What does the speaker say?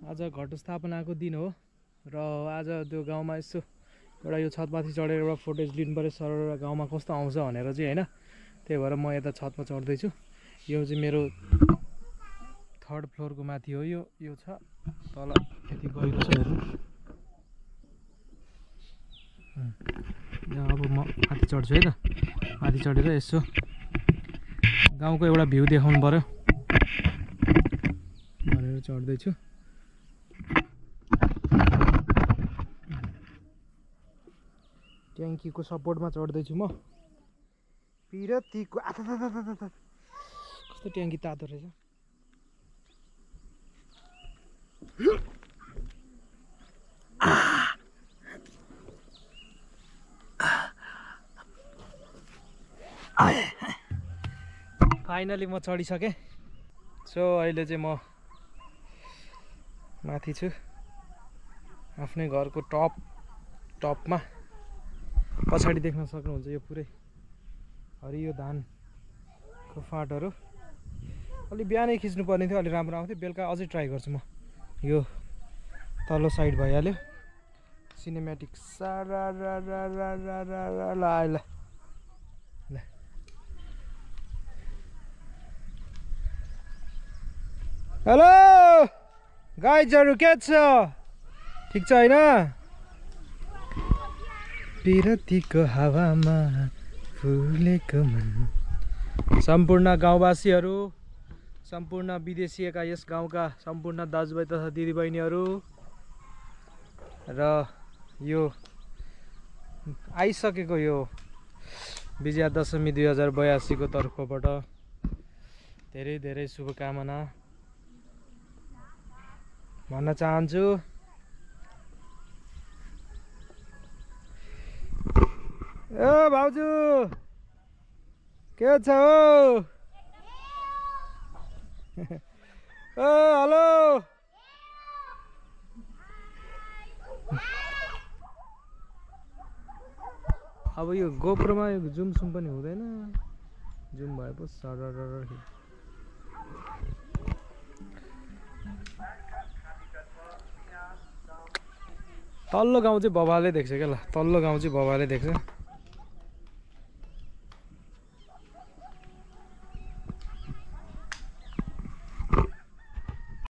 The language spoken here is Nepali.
आज घटस्थापनाको दिन हो र आज त्यो गाउँमा यसो एउटा यो छतमाथि चढेर एउटा फुटेज लिनु पर्यो सर गाउँमा कस्तो आउँछ भनेर चाहिँ हैन। त्यही भएर म यता छतमा चढ्दै छु। यो चाहिँ मेरो 3rd फ्लोरको माथि हो। यो छ तल यति गहिरो छ हेर्नु। अब म माथि चढ्छु है त। माथि चढेर यसो गाउँको एउटा भ्यू देखाउनु पर्यो भनेर चढ्दै छु। ट्याङ्कीको सपोर्टमा चढ्दैछु म। पिरतीको कस्तो ट्याङ्की तातो रहेछ। फाइनली म चढिसकेँ। सो अहिले चाहिँ म माथि छु आफ्नै घरको टपमा। पछाडि देख्न सक्नुहुन्छ यो पुरै हरियो धानको फाँटहरू। अलि बिहानै खिच्नु पर्ने थियो, अलि राम्रो आउँथ्यो। बेलुका अझै ट्राई गर्छु म। यो तल्लो साइड भइहाल्यो सिनेमेटिक। सारा ल हेलो गाइजहरु के छ? ठिक छ हैन? पिरतीको हावामा फुलेको मन। सम्पूर्ण गाउँवासीहरू, सम्पूर्ण विदेशिएका यस गाउँका सम्पूर्ण दाजुभाइ तथा दिदीबहिनीहरू र यो आइसकेको यो विजया दशमी 2082 को तर्फबाट धेरै धेरै शुभकामना भन्न चाहन्छु। ओ भाउजू के छ हो? ओ हेलो अब यो गोप्रोमा यो जुम सुम पनि हुँदैन। जुम भए पो सरर तल्लो गाउँ चाहिँ बबाले देख्छ क्या ल। तल्लो गाउँ चाहिँ बबाले देख्छ।